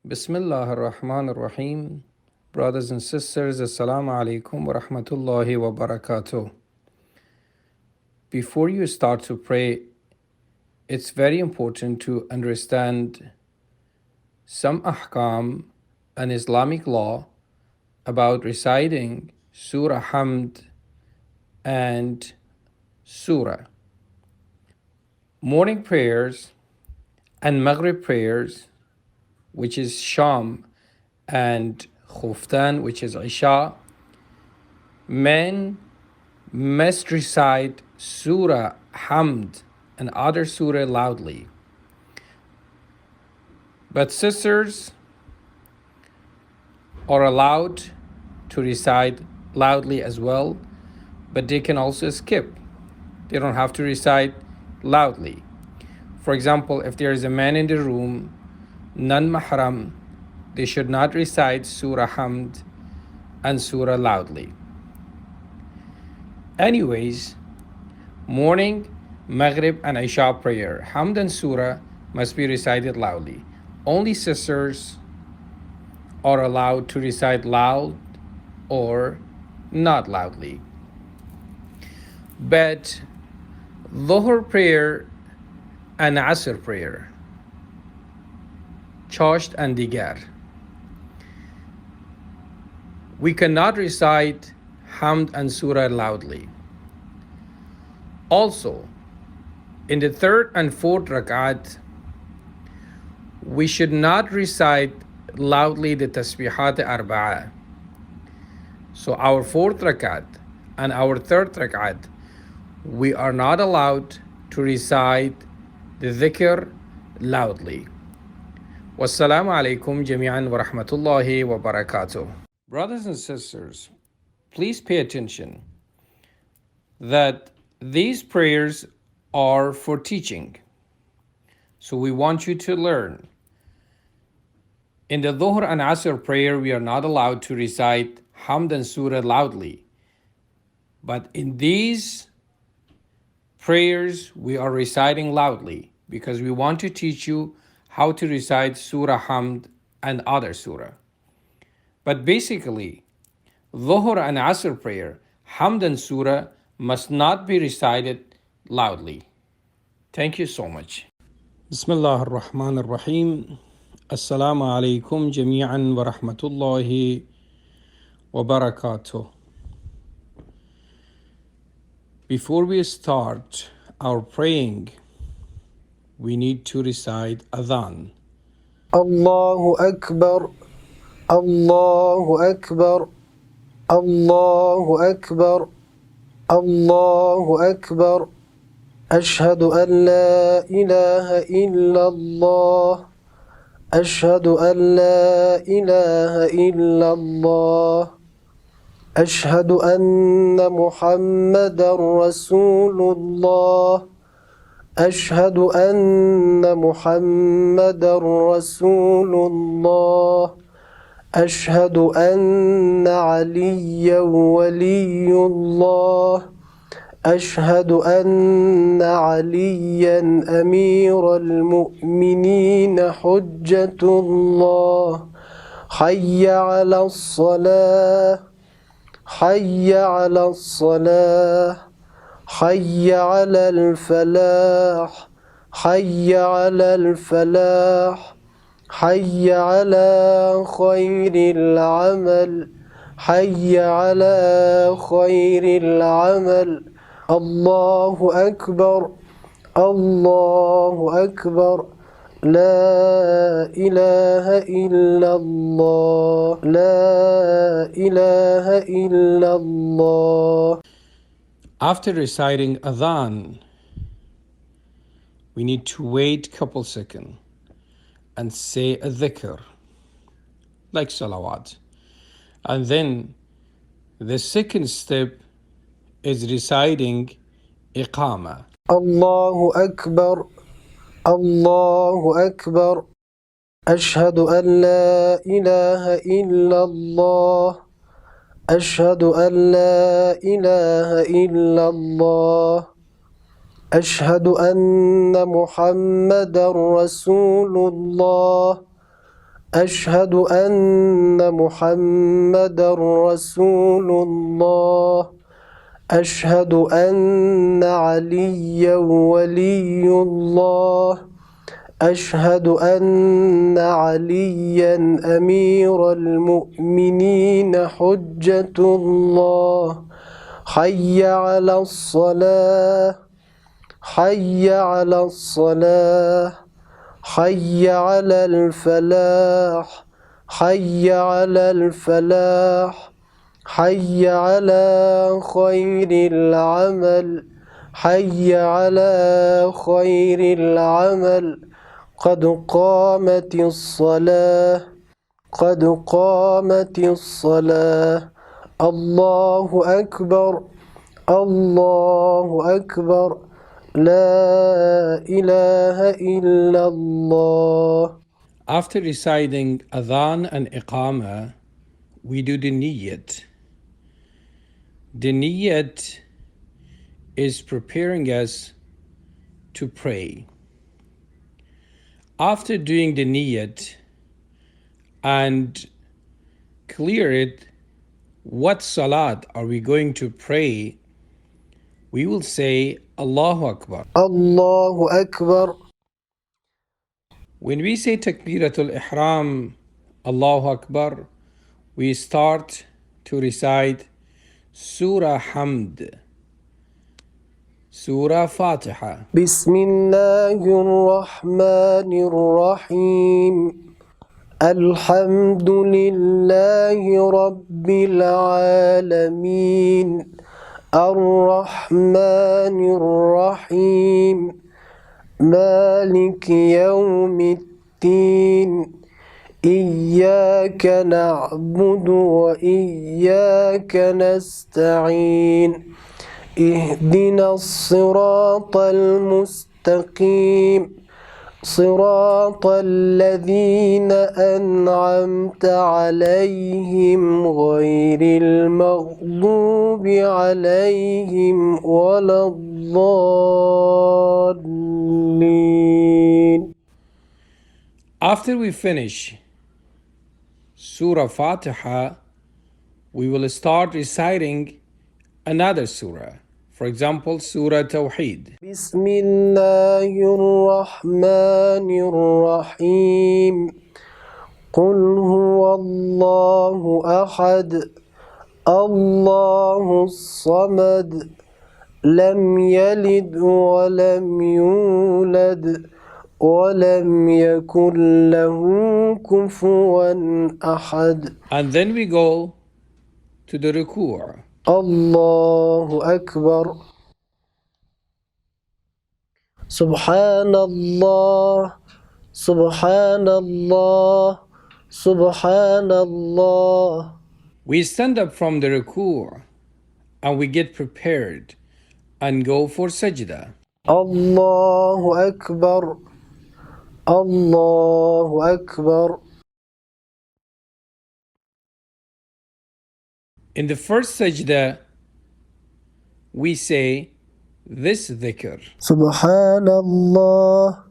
Bismillah ar-Rahman ar-Rahim. Brothers and sisters, Assalamu alaikum wa rahmatullahi wa barakatuh. Before you start to pray, it's very important to understand some ahkam and Islamic law about reciting Surah Hamd and Surah. Morning prayers and Maghrib prayers, which is Sham, and Khuftan, which is Isha, men must recite Surah Hamd and other surah loudly. But sisters are allowed to recite loudly as well, but they can also skip. They don't have to recite loudly. For example, if there is a man in the room, non-mahram, they should not recite Surah Hamd and Surah loudly. Anyways, morning, Maghrib and Isha prayer, Hamd and Surah must be recited loudly. Only sisters are allowed to recite loud or not loudly. But Dhuhr prayer and Asr prayer, Chasht and Digar, we cannot recite Hamd and Surah loudly. Also, in the third and fourth rakat, we should not recite loudly the Tasbihat Arba'ah. So our fourth rakat and our third rakat, we are not allowed to recite the dhikr loudly. Wassalamu alaikum jami'an wa rahmatullahi wa barakatuh. Brothers and sisters, please pay attention that these prayers are for teaching. So we want you to learn. In the Dhuhr and Asr prayer, we are not allowed to recite Hamd and Surah loudly. But in these prayers, we are reciting loudly because we want to teach you how to recite Surah Hamd and other surah. But basically, Dhuhr and Asr prayer, Hamd and Surah must not be recited loudly. Thank you so much. Bismillah ar-Rahman ar-Rahim. Assalamu alaikum jami'an wa rahmatullahi wa barakatuh. Before we start our praying, we need to recite Adhan. Allahu Akbar, Allahu Akbar, Allahu Akbar, Allahu Akbar. Ashhadu an la ilaha illallah. أشهد أن لا إله إلا الله أشهد أن محمدا رسول الله أشهد أن محمدا رسول الله أشهد أن عليا ولي الله أشهد أن عليا أمير المؤمنين حجة الله حي على الصلاة حي على الصلاة حي على الفلاح حي على الفلاح حي على خير العمل حي على خير العمل الله أكبر الله أكبر لا إله إلا الله لا إله إلا الله. After reciting Adhan, we need to wait a couple seconds and say a dhikr, like salawat. And then the second step is reciting Iqamah. الله أكبر الله أكبر أشهد أن لا إله إلا الله أشهد أن لا إله إلا الله أشهد أن محمدا رسول الله أشهد أن محمدا رسول الله أشهد أن عليا ولي الله أشهد أن عليا أمير المؤمنين حجة الله حي على الصلاة حي على الصلاة حي على الفلاح حي على الفلاح حي على خير العمل حي على خير العمل قد قامت الصلاة قد قامت الصلاة الله أكبر الله أكبر لا إله إلا الله. After reciting Adhan and Iqamah, we do the niyyat. The niyyat is preparing us to pray. After doing the niyyat and clear it, what salat are we going to pray? We will say Allahu Akbar. Allahu Akbar. When we say Takbiratul Ihram, Allahu Akbar, we start to recite Surah Hamd, Surah Fatiha. Bismillahirrahmanirrahim. Alhamdulillahi Rabbil Alameen. Ar-Rahmanir-Rahim. مالك يوم الدين إياك نعبد وإياك نستعين اهدنا الصراط المستقيم صراط الذين أنعمت عليهم غير المغضوب عليهم ولا الضالين. After we finish Surah Fatiha, we will start reciting another surah. For example, Surah Tawheed. بسم الله الرحمن الرحيم قل هو الله أحد الله الصمد لم يلد ولم يولد ولم يكن له كفوا أحد. And then we go to the Ruku'. الله أكبر. سبحان الله سبحان الله سبحان الله. We stand up from the Ruku' and we get prepared and go for Sajda. الله أكبر الله أكبر. In the first Sajda, we say this dhikr. سبحان الله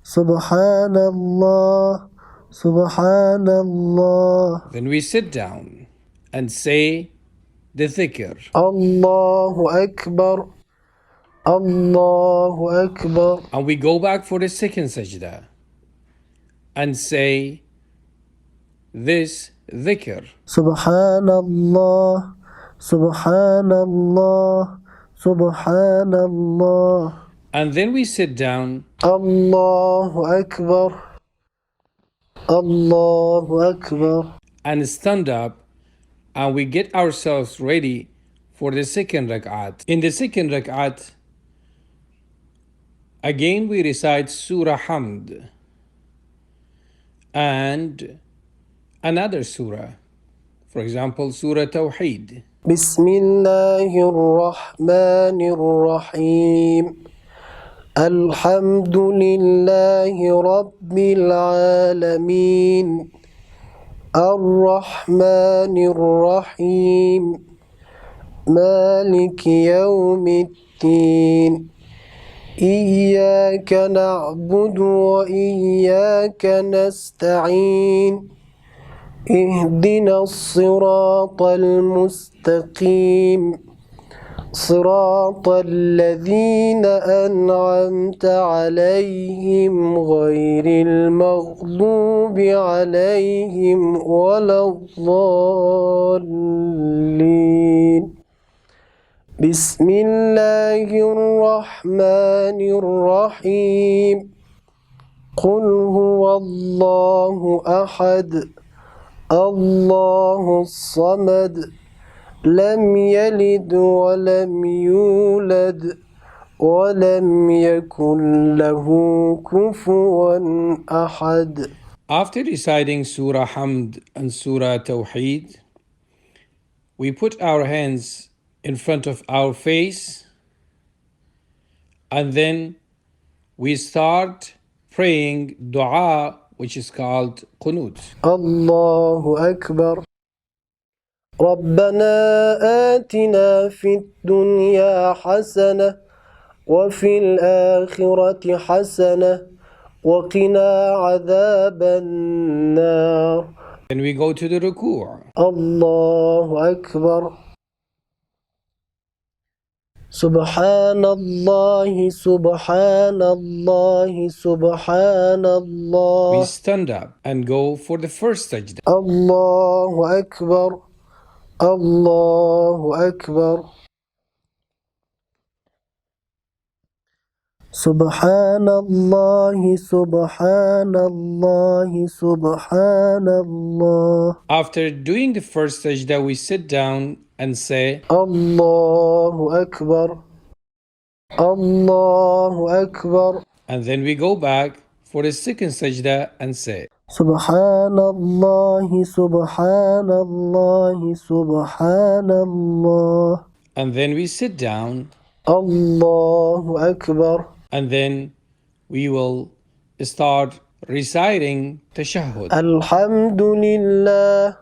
سبحان الله سبحان الله. Then we sit down and say the dhikr. الله أكبر الله أكبر. And we go back for the second Sajda and say this dhikr. سبحان الله سبحان الله سبحان الله. And then we sit down الله أكبر الله أكبر. and stand up and we get ourselves ready for the second rak'at. In the second rak'at, again we recite Surah Hamd and another surah. For example, Surah Tawheed. بسم الله الرحمن الرحيم الحمد لله رب العالمين الرحمن الرحيم مالك يوم الدين إياك نعبد وإياك نستعين اهدنا الصراط المستقيم صراط الذين أنعمت عليهم غير المغضوب عليهم ولا الضالين بسم الله الرحمن الرحيم قل هو الله أحد الله الصمد لم يلد ولم يولد ولم يكن له كفوا أحد. After reciting Surah Hamd and Surah Tawheed, we put our hands in front of our face and then we start praying dua, which is called Qunut. الله أكبر. ربنا آتنا في الدنيا حسنة وفي الآخرة حسنة وقنا عذاب النار. And we go to the Ruku. الله أكبر. سبحان الله سبحان الله سبحان الله. We stand up and go for the first sajda. الله أكبر الله أكبر. سبحان الله سبحان الله سبحان الله. After doing the first sajda, we sit down and say الله أكبر الله أكبر. and then we go back for the second sajda and say سبحان الله سبحان الله سبحان الله. and then we sit down الله أكبر. and then we will start reciting tashahhud. الحمد لله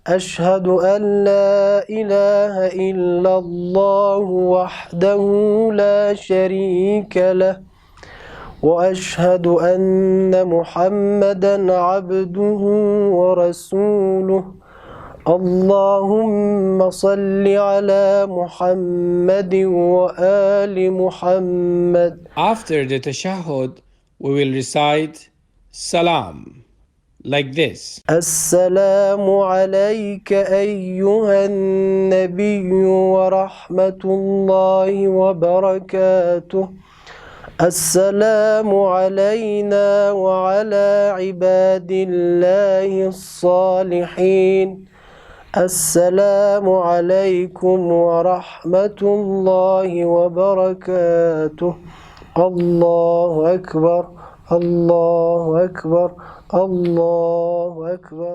أشهد أن لا إله إلا الله وحده لا شريك له وأشهد أن محمدا عبده ورسوله اللهم صل على محمد وآل محمد. After the tashahhud, we will recite salam like this. السلام عليك أيها النبي ورحمة الله وبركاته. السلام علينا وعلى عباد الله الصالحين. السلام عليكم ورحمة الله وبركاته. الله أكبر الله أكبر الله أكبر.